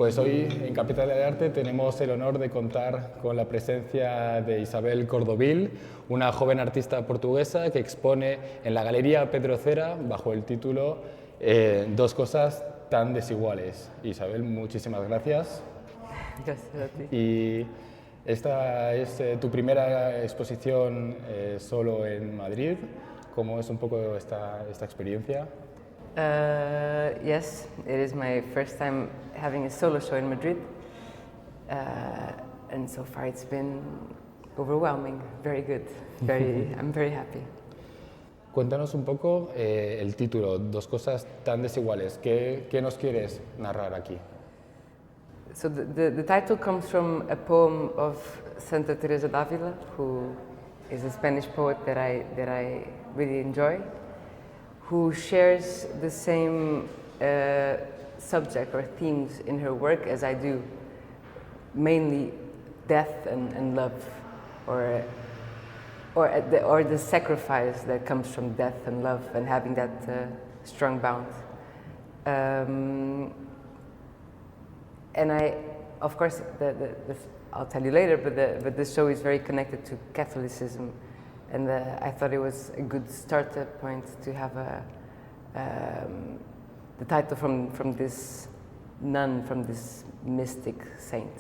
Pues hoy en Capital de Arte tenemos el honor de contar con la presencia de Isabel Cordovil, una joven artista portuguesa que expone en la galería Pedro Cera bajo el título Dos cosas tan desiguales. Isabel, muchísimas gracias. Gracias a ti. Y esta es tu primera exposición solo en Madrid. ¿Cómo es un poco esta experiencia? Yes, it is my first time having a solo show in Madrid, and so far it's been overwhelming, very good, I'm very happy. Cuéntanos un poco el título, Dos cosas tan desiguales. ¿Qué nos quieres narrar aquí? So the title comes from a poem of Santa Teresa de Ávila, who is a Spanish poet that I really enjoy, who shares the same subject or themes in her work as I do, mainly death and love, or the sacrifice that comes from death and love and having that strong bound. And of course, I'll tell you later, but the show is very connected to Catholicism, and I thought it was a good startup point to have the title from this nun, from this mystic saint.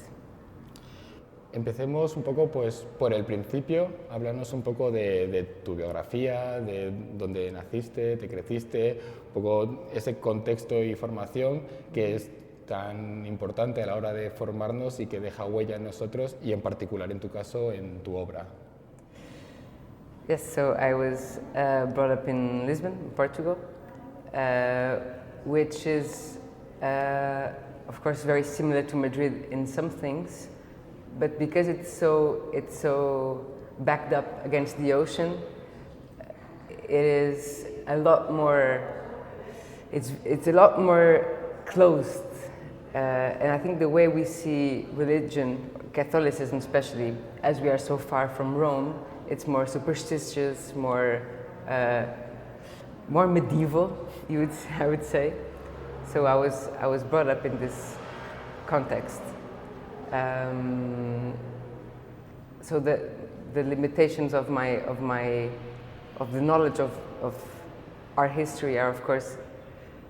Empecemos un poco pues, por el principio, háblanos un poco de tu biografía, de dónde naciste, te creciste, un poco ese contexto y formación que es tan importante a la hora de formarnos y que deja huella en nosotros y en particular en tu caso en tu obra. Yes, so I was brought up in Lisbon, Portugal, which is of course very similar to Madrid in some things, but because it's so backed up against the ocean, it is a lot more. It's a lot more closed, and I think the way we see religion, Catholicism especially, as we are so far from Rome, it's more superstitious, more medieval. I would say. So I was brought up in this context. So the limitations of the knowledge of art history are of course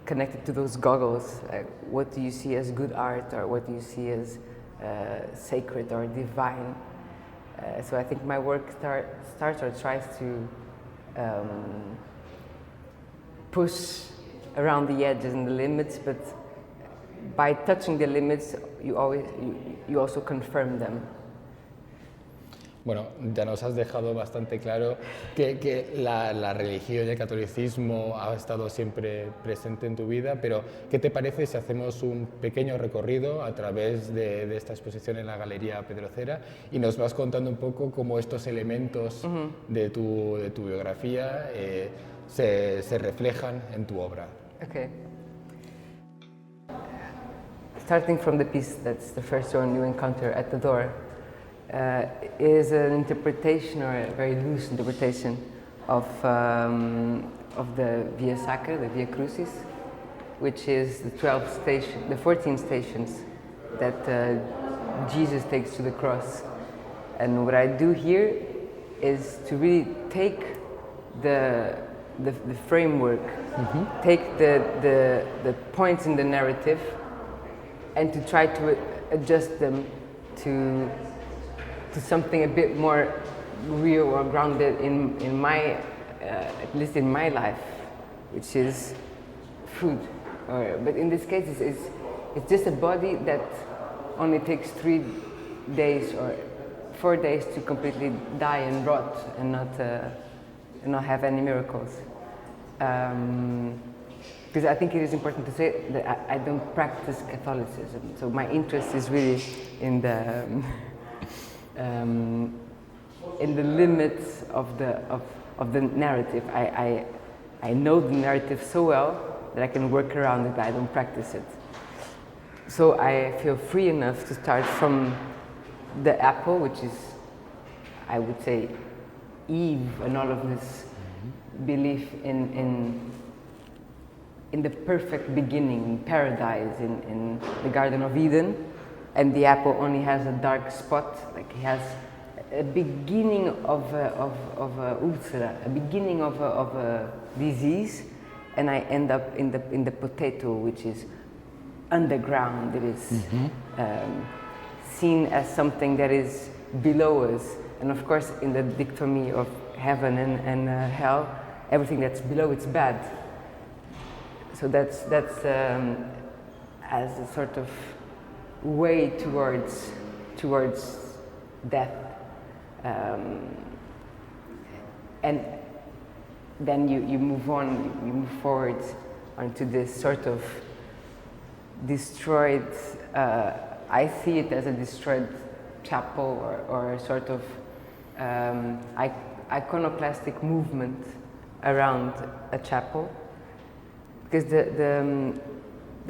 connected to those goggles. What do you see as good art, or what do you see as sacred or divine? So I think my work starts or tries to push around the edges and the limits, but by touching the limits, you also confirm them. Bueno, ya nos has dejado bastante claro que la religión y el catolicismo ha estado siempre presente en tu vida, pero ¿qué te parece si hacemos un pequeño recorrido a través de esta exposición en la galería Pedro Cera y nos vas contando un poco cómo estos elementos de tu biografía se reflejan en tu obra? Okay. Starting from the piece that's the first one you encounter at the door, is an interpretation, or a very loose interpretation, of the Via Sacra, the Via Crucis, which is the 14 stations that Jesus takes to the cross. And what I do here is to really take the framework, take the points in the narrative, and to try to adjust them to something a bit more real or grounded in my, at least in my life, which is food. But in this case, it's just a body that only takes 3 days or 4 days to completely die and rot and not have any miracles. Because I think it is important to say that I don't practice Catholicism, so my interest is really in the limits of the narrative. I know the narrative so well that I can work around it, but I don't practice it. So I feel free enough to start from the apple, which is, I would say, Eve, and all of this belief in in the perfect beginning, in paradise, in the Garden of Eden, and the apple only has a dark spot, like he has a beginning of a ulcer, a beginning of a disease, and I end up in the potato, which is underground. It is seen as something that is below us, and of course, in the dichotomy of heaven and hell, everything that's below it's bad. So that's as a sort of way towards death. And then you move on, you move forward onto this sort of destroyed, I see it as a destroyed chapel or a sort of iconoclastic movement around a chapel. Because the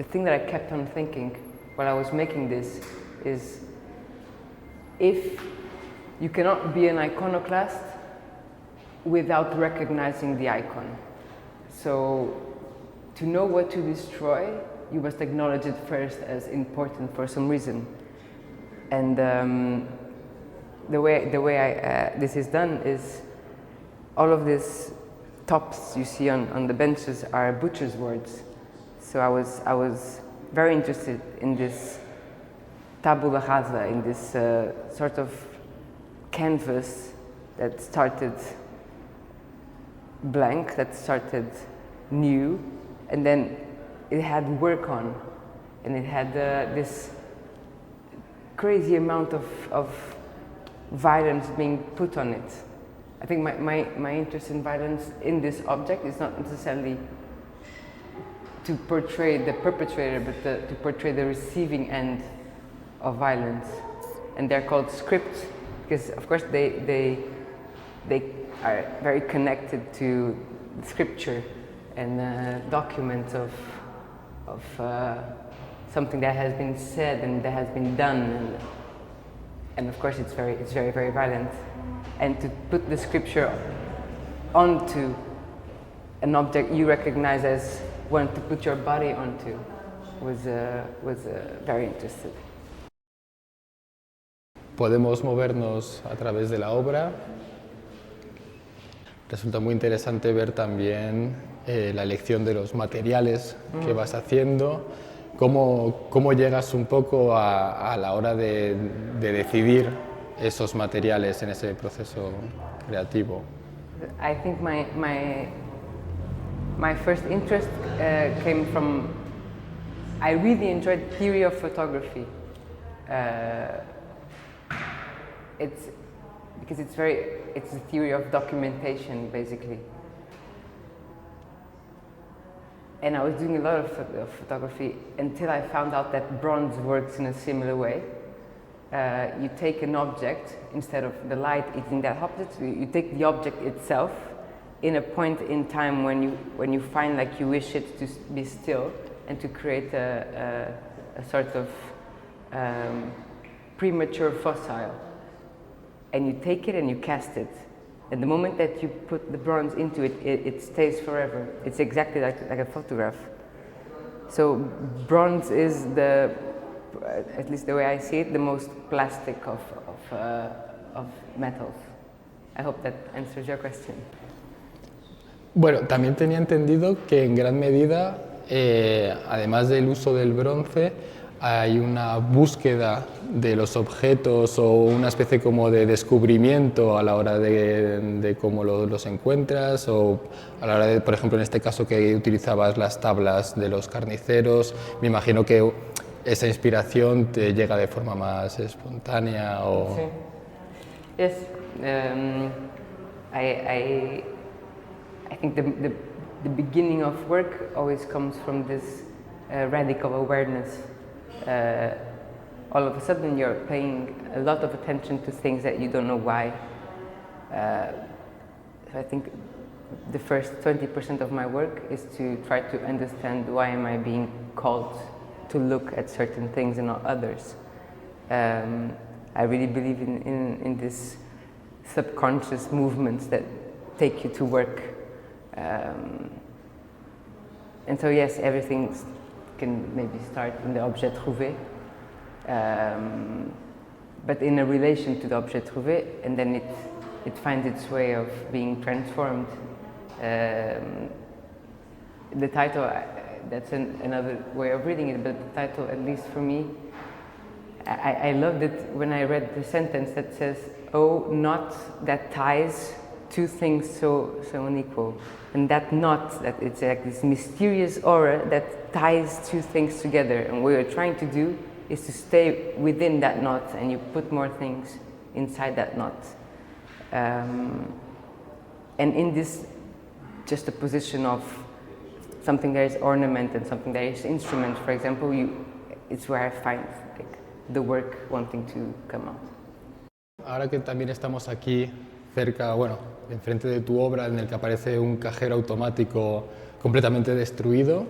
thing that I kept on thinking while I was making this is, if you cannot be an iconoclast without recognizing the icon. So to know what to destroy, you must acknowledge it first as important for some reason. And the way this is done is, all of these tops you see on the benches are butcher's words. So I was very interested in this tabula rasa, in this sort of canvas that started blank, that started new, and then it had work on, and it had this crazy amount of violence being put on it. I think my interest in violence in this object is not necessarily to portray the perpetrator, but to portray the receiving end of violence. And they're called scripts because, of course, they are very connected to scripture and documents of something that has been said and that has been done, and of course it's very violent. And to put the scripture onto an object you recognize as one to put your body onto was very interesting. Podemos movernos a través de la obra. Resulta muy interesante ver también la elección de los materiales que vas haciendo, cómo llegas un poco a la hora de decidir esos materiales en ese proceso creativo. I think my first interest came from, I really enjoyed theory of photography. It's because it's a theory of documentation, basically. And I was doing a lot of photography until I found out that bronze works in a similar way. You take an object, instead of the light eating that object, you take the object itself in a point in time when you find like you wish it to be still and to create a sort of premature fossil. And you take it and you cast it. And the moment that you put the bronze into it, it stays forever. It's exactly like a photograph. So bronze is at least the way I see it, the most plastic of metals. I hope that answers your question. Bueno, también tenía entendido que en gran medida, además del uso del bronce, hay una búsqueda de los objetos o una especie como de descubrimiento a la hora de cómo los encuentras, o a la hora de, por ejemplo, en este caso que utilizabas las tablas de los carniceros. Me imagino que esa inspiración te llega de forma más espontánea o... Sí. Yes. I think the beginning of work always comes from this radical awareness. All of a sudden you're paying a lot of attention to things that you don't know why. So I think the first 20% of my work is to try to understand why am I being called to look at certain things and not others. I really believe in this subconscious movements that take you to work. And so yes, everything can maybe start in the objet trouvé, but in a relation to the objet trouvé, and then it finds its way of being transformed. The title, that's another way of reading it, but the title, at least for me, I loved it when I read the sentence that says, "Oh, knot that ties two things so unequal." And that knot, that it's like this mysterious aura that ties two things together. And what you're trying to do is to stay within that knot, and you put more things inside that knot. And in this, just a position of something that is ornament and something that is instrument, for example, it's where I find like, the work wanting to come out. Ahora que también estamos aquí cerca, bueno, enfrente de tu obra, en el que aparece un cajero automático completamente destruido,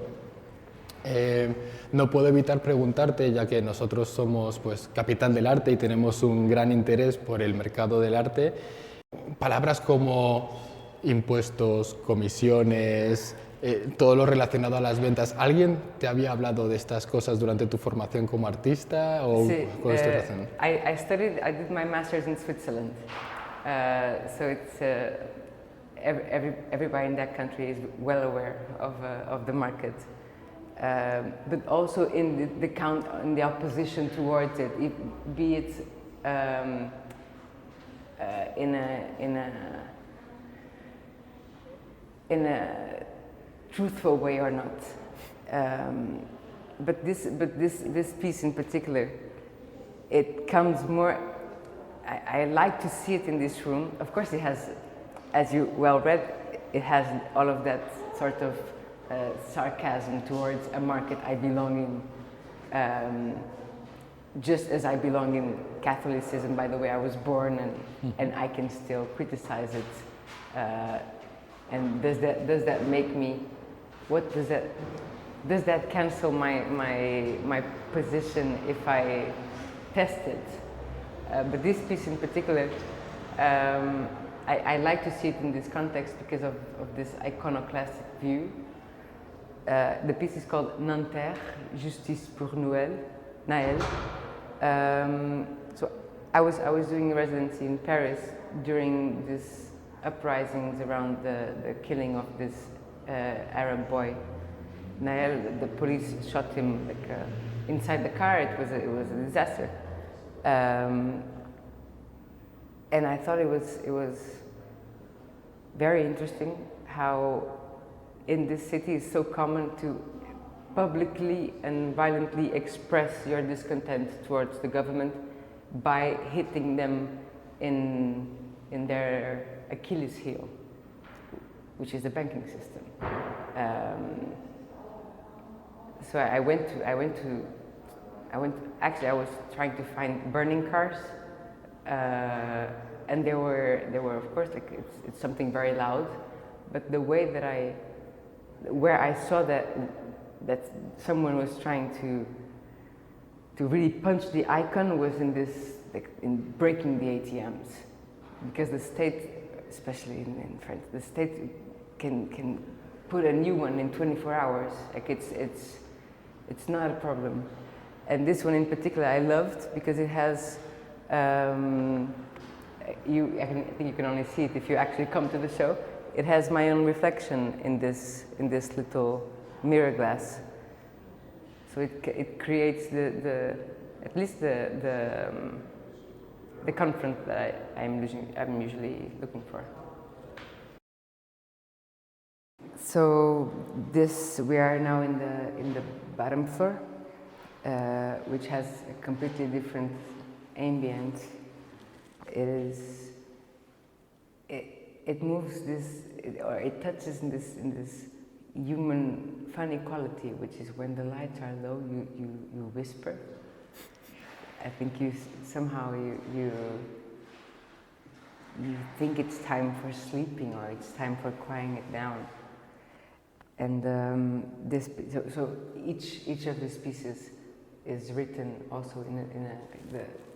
no puedo evitar preguntarte, ya que nosotros somos pues, capital del arte y tenemos un gran interés por el mercado del arte, palabras como impuestos, comisiones, todo lo relacionado a las ventas. ¿Alguien te había hablado de estas cosas durante tu formación como artista o Sí, con esta razón? I did my master's in Switzerland, so it's everybody in that country is well aware of the market, but also in the opposition towards it, be it in a truthful way or not. But this piece in particular, it comes more. I like to see it in this room. Of course, it has, as you well read, it has all of that sort of sarcasm towards a market I belong in. Just as I belong in Catholicism, by the way I was born, and I can still criticize it. And does that make me? What does that cancel my position if I test it? But this piece in particular, I like to see it in this context because of this iconoclastic view. The piece is called Nanterre, Justice pour Noël. So I was doing a residency in Paris during these uprisings around the killing of this Arab boy, Nael. The police shot him like inside the car. It was a disaster, and I thought it was very interesting how in this city it's so common to publicly and violently express your discontent towards the government by hitting them in their Achilles heel, which is the banking system. So I was trying to find burning cars, and they were of course like it's something very loud, but the way that where I saw that someone was trying to really punch the icon was in this, like in breaking the ATMs, because the state, especially in France, the state can put a new one in 24 hours. Like it's not a problem. And this one in particular I loved because it has, I think you can only see it if you actually come to the show. It has my own reflection in this little mirror glass. So it creates at least the confront that I'm usually looking for. So we are now in the bottom floor, which has a completely different ambient. It moves it touches in this human funny quality, which is when the lights are low, you whisper. I think you think it's time for sleeping or it's time for quieting it down. And so each of these pieces is written also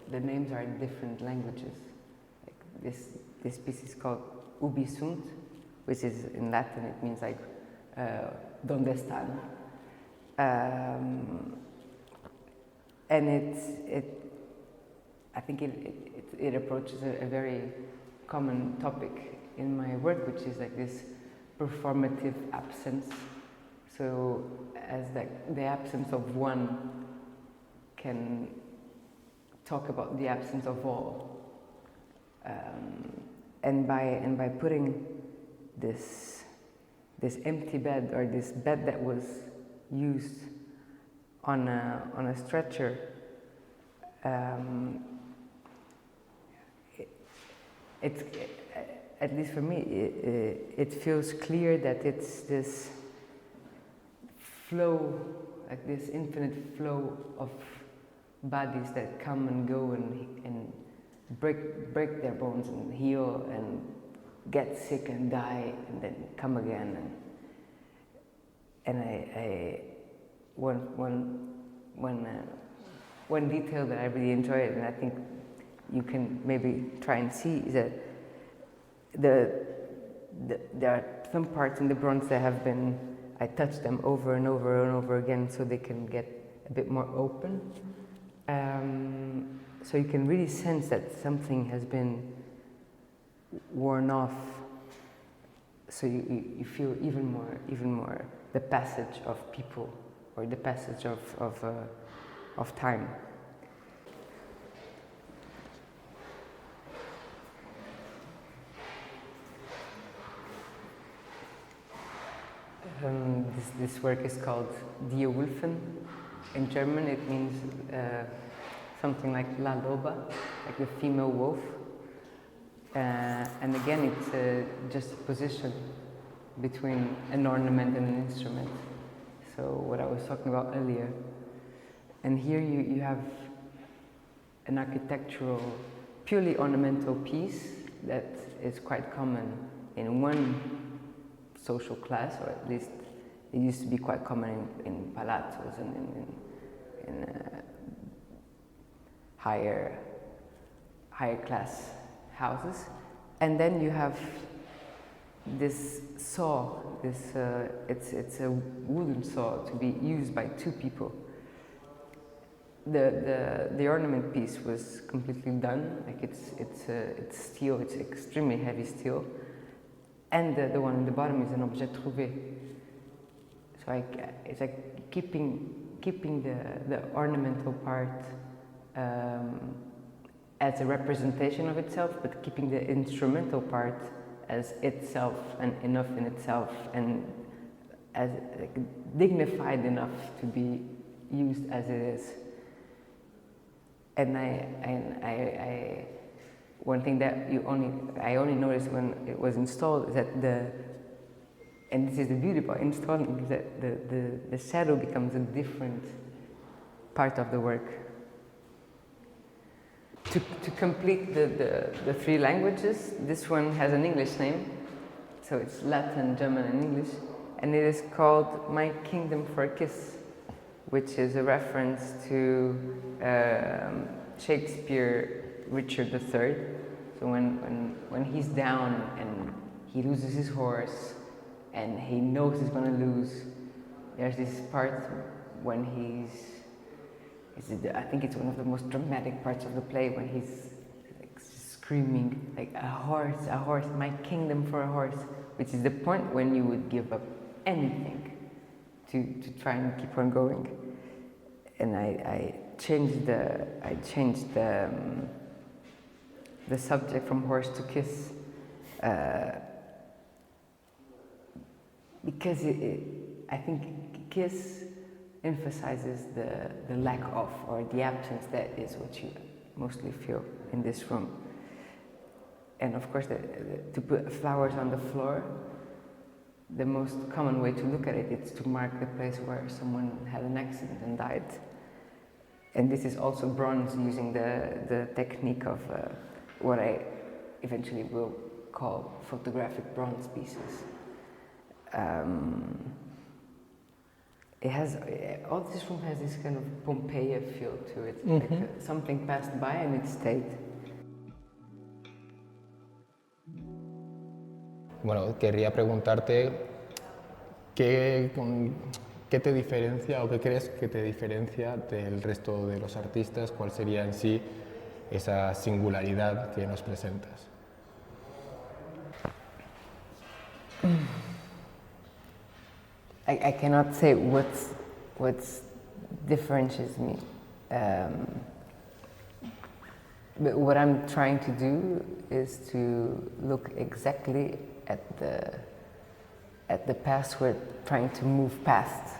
the names are in different languages. Like this piece is called Ubi sunt, which is in Latin. It means like ¿Dónde están? And I think it approaches a very common topic in my work, which is like this performative absence. So as the absence of one can talk about the absence of all. And by putting this empty bed, or this bed that was used on a stretcher, it's at least for me, it feels clear that it's this flow, like this infinite flow of bodies that come and go and break their bones and heal and get sick and die and then come again. And one detail that I really enjoyed, and I think you can maybe try and see, is that there are some parts in the bronze that have been, I touched them over and over and over again so they can get a bit more open. So you can really sense that something has been worn off. So you feel even more the passage of people, or the passage of time. This work is called Die Wölfin. In German it means something like La Loba, like the female wolf. And again, it's just a position between an ornament and an instrument. So what I was talking about earlier. And here you have an architectural, purely ornamental piece that is quite common in one social class, or at least it used to be quite common in palazzos and in higher class houses. And then you have this saw, it's a wooden saw to be used by two people. The ornament piece was completely done, like it's steel, it's extremely heavy steel, and the one on the bottom is an objet trouvé. So it's like keeping the ornamental part as a representation of itself, but keeping the instrumental part as itself and enough in itself, and as dignified enough to be used as it is. And I one thing that I only noticed when it was installed is that and this is the beauty about installing, is that the shadow becomes a different part of the work. To complete the three languages, this one has an English name, so it's Latin, German, and English, and it is called My Kingdom for a Kiss, which is a reference to Shakespeare, Richard III. So when he's down and he loses his horse and he knows he's going to lose, there's this part when I think it's one of the most dramatic parts of the play, when he's like screaming like a horse, my kingdom for a horse, which is the point when you would give up anything to try and keep on going. And I changed the subject from horse to kiss because I think kiss emphasizes the lack of, or the absence that is what you mostly feel in this room. And of course, to put flowers on the floor, the most common way to look at it is to mark the place where someone had an accident and died. And this is also bronze, using the technique of what I eventually will call photographic bronze pieces. It has, all this room has this kind of Pompeii feel to it, like something passed by and it stayed. Bueno, querría preguntarte ¿qué, qué te diferencia o qué crees que te diferencia del resto de los artistas? ¿Cuál sería en sí esa singularidad que nos presentas? I cannot say what differentiates me. But what I'm trying to do is to look exactly at the past we're trying to move past,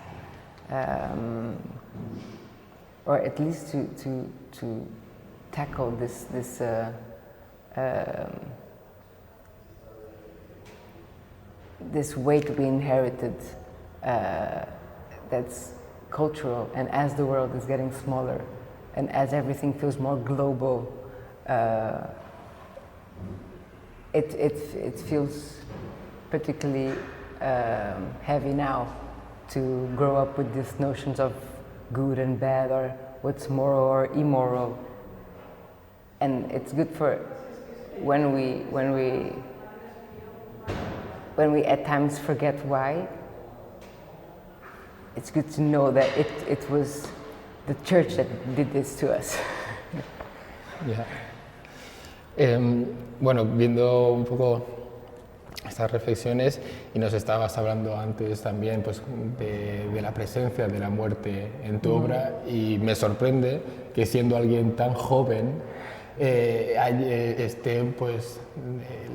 or at least to tackle this weight we inherited that's cultural, and as the world is getting smaller and as everything feels more global, it feels particularly heavy now to grow up with these notions of good and bad, or what's moral or immoral. And it's good for when we at times forget why. It's good to know that it was the church that did this to us. Yeah. Bueno, viendo un poco estas reflexiones, y nos estabas hablando antes también pues, de la presencia de la muerte en tu obra, y me sorprende que siendo alguien tan joven pues,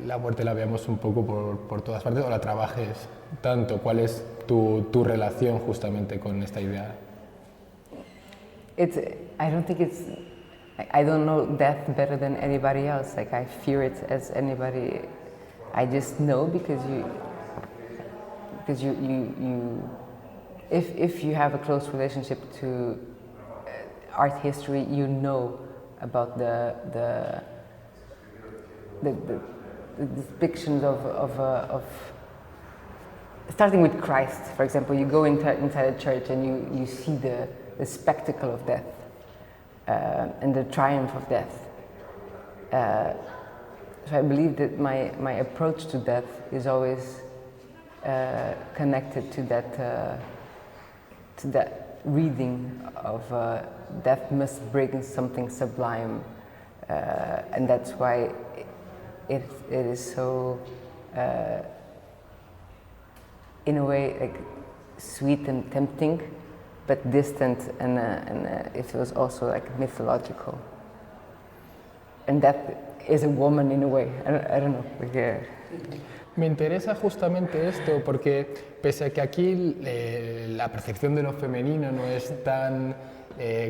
la muerte la veamos un poco por todas partes, o la trabajes tanto. ¿Cuál es tu relación justamente con esta idea? I don't know death better than anybody else. Like, I fear it as anybody. I just know because if you have a close relationship to art history, you know about the depictions of starting with Christ, for example. You go inside a church and you see the spectacle of death and the triumph of death. So I believe that my approach to death is always connected to that reading of death must bring something sublime, and that's why it is so in a way like sweet and tempting, but distant, and it feels also like mythological. And death is a woman in a way. I don't know. Like, Me interesa justamente esto porque pese a que aquí la percepción de lo femenino no es tan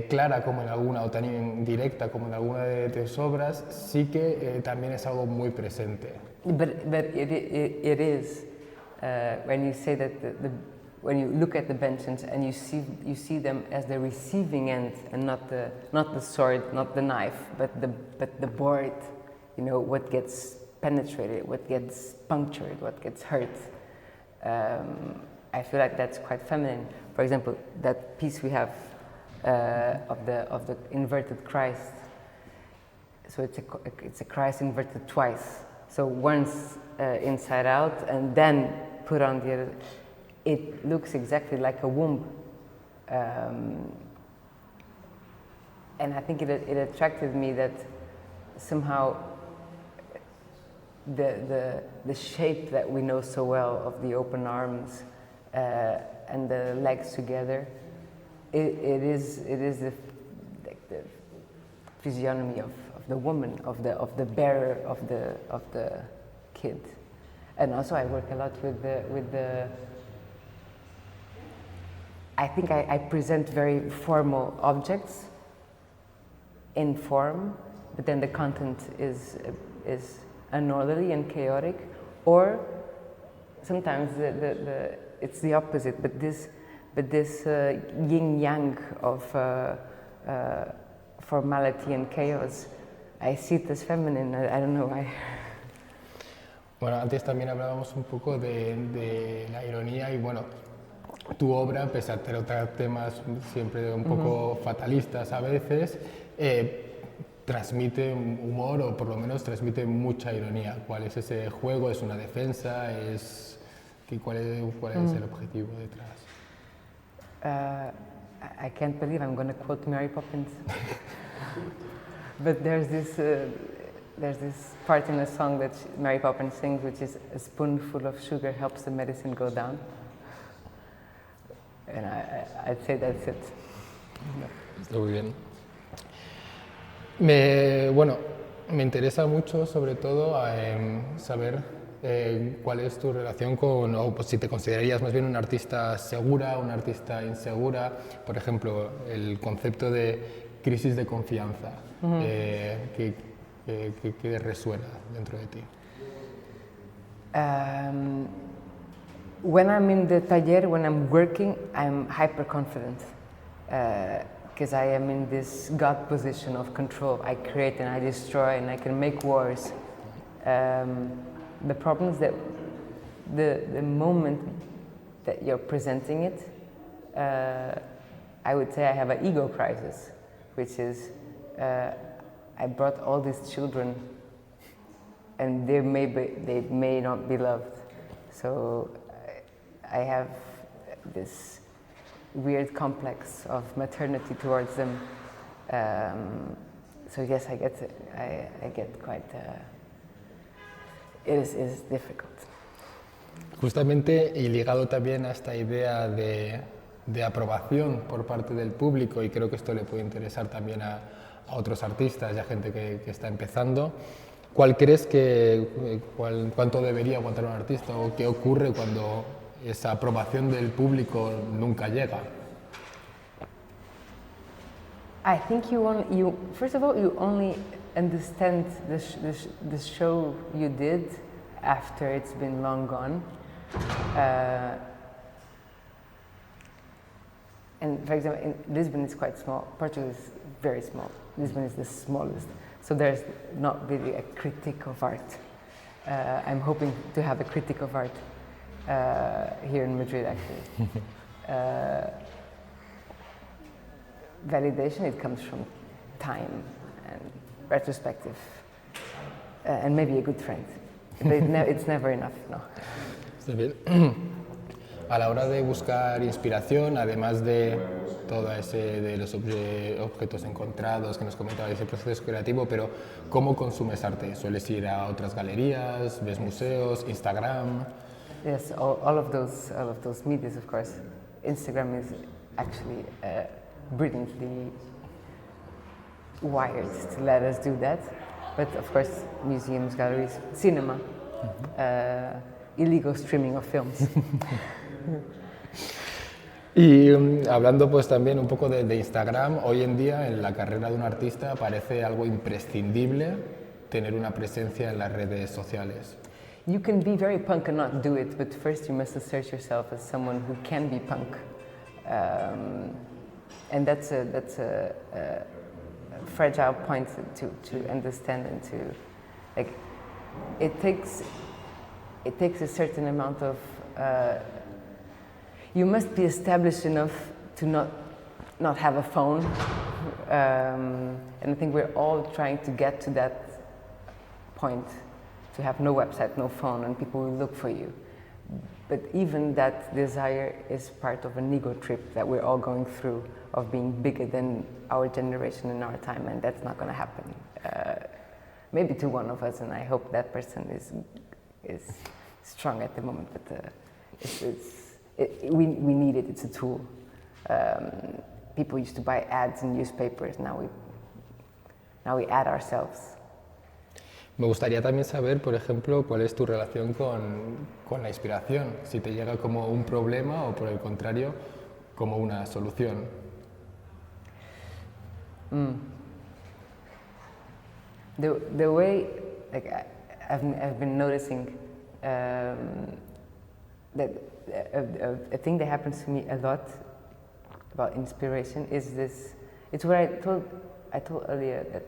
clara como en alguna, o tan directa como en alguna de tus obras, sí que también es algo muy presente. But it is when you say that when you look at the benches and you see them as the receiving end and not the sword, not the knife, but the board. You know, what gets penetrated, what gets punctured, what gets hurt. I feel like that's quite feminine. For example, that piece we have of the inverted Christ. So it's a Christ inverted twice. So once inside out and then put on the other. It looks exactly like a womb. And I think it attracted me that somehow the shape that we know so well of the open arms and the legs together, it is the physiognomy of the woman, of the bearer of the kid. And also I work a lot with the I think I present very formal objects in form, but then the content is unorderly and chaotic, or sometimes it's the opposite. But this yin yang of formality and chaos, I see it as feminine. I don't know why. Bueno, antes también hablábamos un poco de la ironía y bueno, tu obra, pese a tratar temas siempre un poco fatalistas a veces, transmite humor, o por lo menos transmite mucha ironía. ¿Cuál es ese juego? ¿Es una defensa? ¿Cuál es el objetivo detrás? I can't believe I'm going to quote Mary Poppins. But there's this part in a song that Mary Poppins sings, which is a spoonful of sugar helps the medicine go down. And I'd say that's it. Está muy bien. Me interesa mucho, sobre todo, saber cuál es tu relación con, o pues, si te considerarías más bien una artista segura, una artista insegura. Por ejemplo, el concepto de crisis de confianza, ¿qué resuena dentro de ti? When I'm in the taller, when I'm working, I'm hyper confident because I am in this God position of control. I create and I destroy and I can make wars. The problem is that the moment that you're presenting it, I would say I have an ego crisis, which is I brought all these children and they may not be loved. So I have this weird complex of maternity towards them. So yes, I get quite. It is difficult. Justamente, y ligado también a esta idea de aprobación por parte del público, y creo que esto le puede interesar también a otros artistas y a gente que está empezando, ¿cuál crees cuánto debería aguantar un artista o qué ocurre cuando esa aprobación del público nunca llega? I think first of all, you only understand the show you did after it's been long gone. And for example, in Lisbon is quite small, Portugal is very small, Lisbon is the smallest. So there's not really a critic of art. I'm hoping to have a critic of art here in Madrid, actually. Validation, it comes from time and retrospective, and maybe a good friend. But it's never enough, no. Está bien. A la hora de buscar inspiración, además de todo de los objetos encontrados que nos comentabais, ese proceso creativo, pero ¿cómo consumes arte? ¿Sueles ir a otras galerías? ¿Ves museos? ¿Instagram? Yes, all of those medias, of course. Instagram is actually brilliantly wired to let us do that. But of course, museums, galleries, cinema, illegal streaming of films. Y hablando pues también un poco de Instagram, hoy en día en la carrera de un artista parece algo imprescindible tener una presencia en las redes sociales. You can be very punk and not do it, but first you must assert yourself as someone who can be punk. And that's a fragile point to understand and to, like, it takes a certain amount of, you must be established enough to not have a phone, and I think we're all trying to get to that point, to have no website, no phone, and people will look for you. But even that desire is part of an ego trip that we're all going through, of being bigger than our generation and our time, and that's not going to happen. Maybe to one of us, and I hope that person is strong at the moment, but we need it, it's a tool. People used to buy ads in newspapers, now we add ourselves. Me gustaría también saber, por ejemplo, cuál es tu relación con la inspiración, si te llega como un problema o por el contrario, como una solución. The way, like, I've been noticing that a thing that happens to me a lot about inspiration is this. It's what I told earlier, that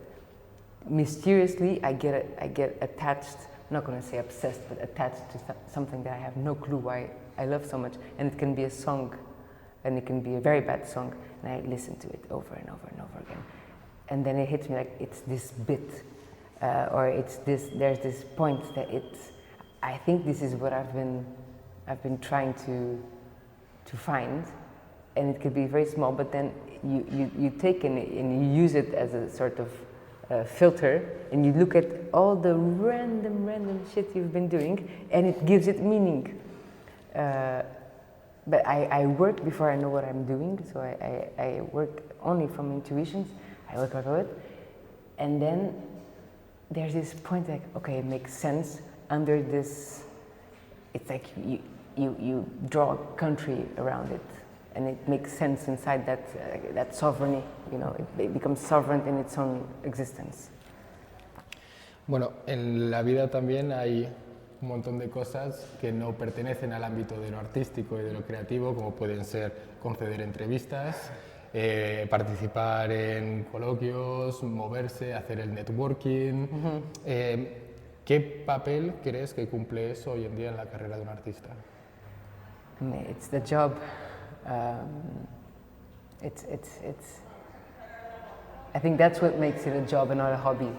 mysteriously I get attached. I'm not going to say obsessed, but attached to something that I have no clue why I love so much, and it can be a song, and it can be a very bad song, and I listen to it over and over and over again, and then it hits me like it's this bit, or it's this. There's this point that I think this is what I've been I've been trying to find, and it could be very small, but then you take and you use it as a sort of filter, and you look at all the random shit you've been doing, and it gives it meaning. But I work before I know what I'm doing, so I work only from intuitions. I work on it, and then there's this point like, okay, it makes sense under this. It's like you draw a country around it, and it makes sense inside that sovereignty. You know, it becomes sovereign in its own existence. Bueno, en la vida también hay un montón de cosas que no pertenecen al ámbito de lo artístico y de lo creativo, como pueden ser conceder entrevistas, participar en coloquios, moverse, hacer el networking. ¿Qué papel crees que cumple eso hoy en día en la carrera de un artista? It's the job. I think that's what makes it a job and not a hobby.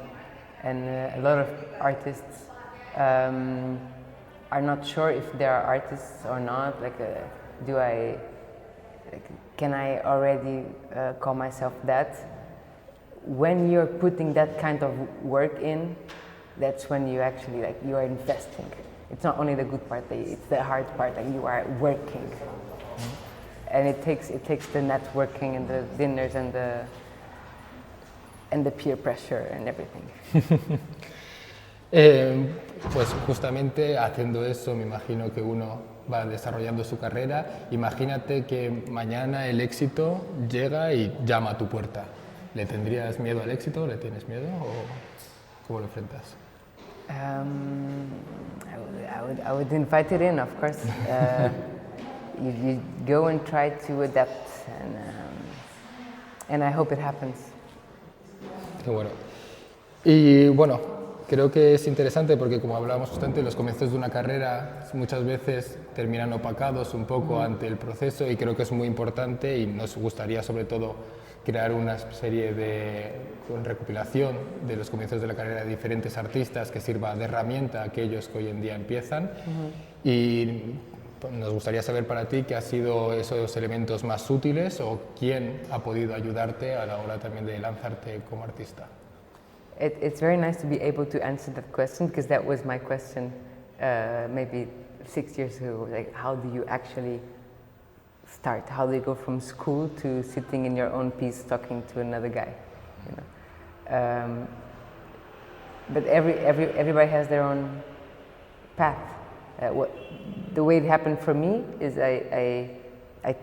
And a lot of artists are not sure if they are artists or not. Like, can I already call myself that? When you're putting that kind of work in, that's when you actually, like, you are investing. It's not only the good part, it's the hard part, like you are working. And it takes the networking and the dinners and the peer pressure and everything. Pues justamente haciendo eso me imagino que uno va desarrollando su carrera. Imagínate que mañana el éxito llega y llama a tu puerta. ¿Le tendrías miedo al éxito? ¿Le tienes miedo o cómo lo enfrentas? I would invite it in, of course. You go and try to adapt, and I hope it happens. Qué bueno. Y bueno, creo que es interesante porque, como hablábamos justamente, los comienzos de una carrera muchas veces terminan opacados un poco ante el proceso, y creo que es muy importante, y nos gustaría sobre todo crear una serie de recopilación de los comienzos de la carrera de diferentes artistas que sirva de herramienta a aquellos que hoy en día empiezan. Y nos gustaría saber para ti qué ha sido esos elementos más útiles o quién ha podido ayudarte a la hora también de lanzarte como artista. It's very nice to be able to answer that question, because that was my question maybe 6 years ago. Like, how do you actually start? How do you go from school to sitting in your own piece talking to another guy? You know? But everybody has their own path. The way it happened for me is I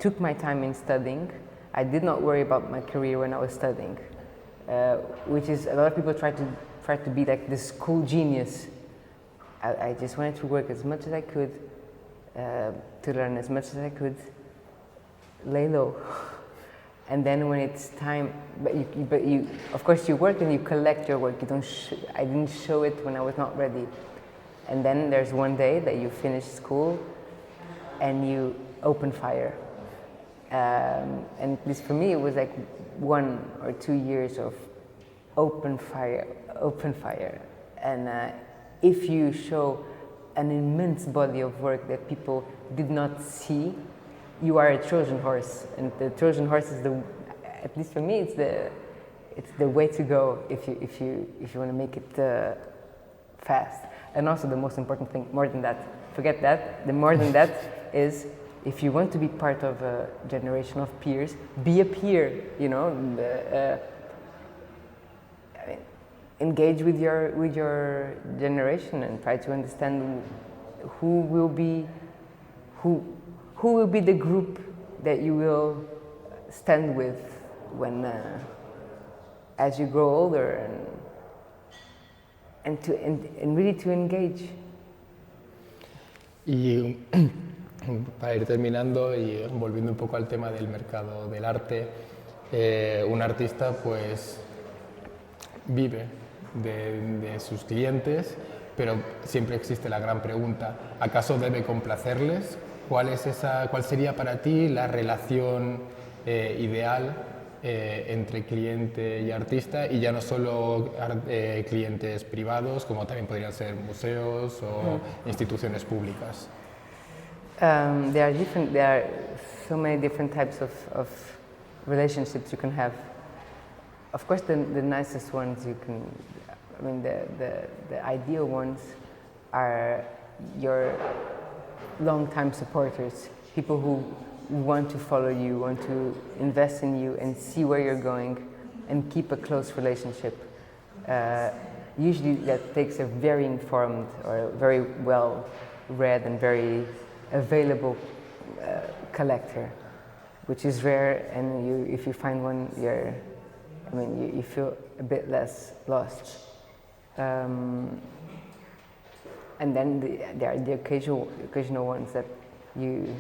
took my time in studying. I did not worry about my career when I was studying, which is, a lot of people try to be like this school genius. I just wanted to work as much as I could, to learn as much as I could, lay low, and then when it's time, but you of course you work and you collect your work. You don't. I didn't show it when I was not ready. And then there's one day that you finish school and you open fire. And at least for me, it was like 1 or 2 years of open fire. And if you show an immense body of work that people did not see, you are a Trojan horse. And the Trojan horse is at least for me, it's the way to go if you want to make it fast. And also the most important thing, more than that, forget that, the more than that is, if you want to be part of a generation of peers, be a peer, you know, engage with your generation and try to understand who will be the group that you will stand with when as you grow older, and really to engage. Y para ir terminando y volviendo un poco al tema del mercado del arte, un artista pues vive de sus clientes, pero siempre existe la gran pregunta: ¿acaso debe complacerles? ¿Cuál sería para ti la relación ideal entre cliente y artista? Y ya no solo clientes privados, como también podrían ser museos o instituciones públicas. There are different. There are so many different types of relationships you can have. Of course, the nicest ones you can. I mean, the ideal ones are your long-time supporters, people who want to follow you, want to invest in you, and see where you're going, and keep a close relationship. Usually, that takes a very informed or very well-read and very available collector, which is rare. And if you find one, you feel a bit less lost. And then there are the occasional ones that you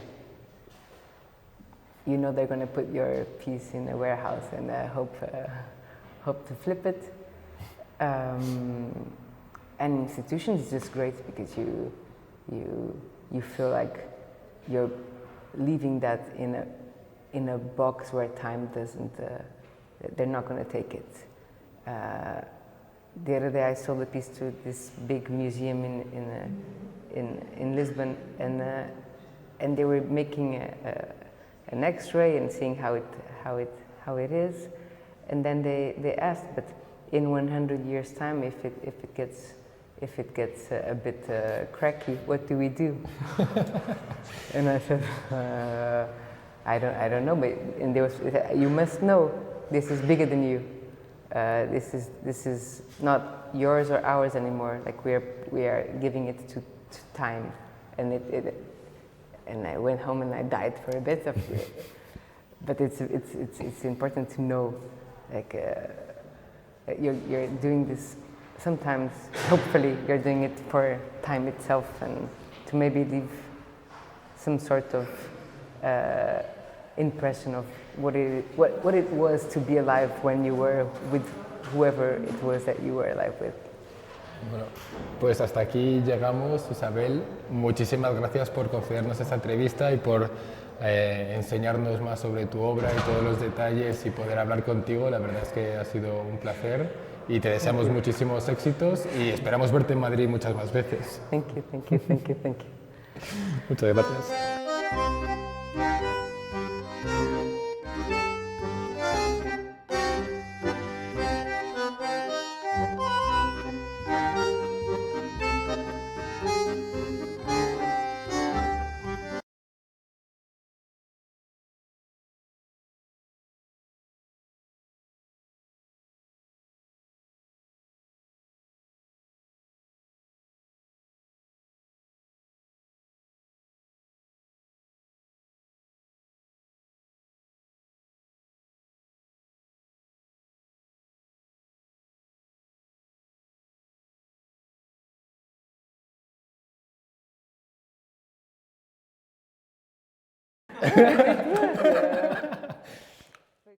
know they're going to put your piece in a warehouse and hope to flip it. And institutions is just great because you feel like you're leaving that in a box where time doesn't. They're not going to take it. The other day I sold a piece to this big museum in Lisbon, and they were making an X-ray and seeing how it is, and then they asked, but in 100 years' time, if it gets a bit cracky, what do we do? And I said, I don't know, but and there was, you must know, this is bigger than you. This is not yours or ours anymore. Like we are giving it to time, and and I went home and I died for a bit of it. But it's important to know, like you're doing this. Sometimes, hopefully, you're doing it for time itself, and to maybe leave some sort of impression of what it was to be alive when you were with whoever it was that you were alive with. Bueno, pues hasta aquí llegamos, Isabel. Muchísimas gracias por concedernos esta entrevista y por enseñarnos más sobre tu obra y todos los detalles y poder hablar contigo. La verdad es que ha sido un placer y te deseamos muchísimos éxitos y esperamos verte en Madrid muchas más veces. Thank you. Muchas gracias.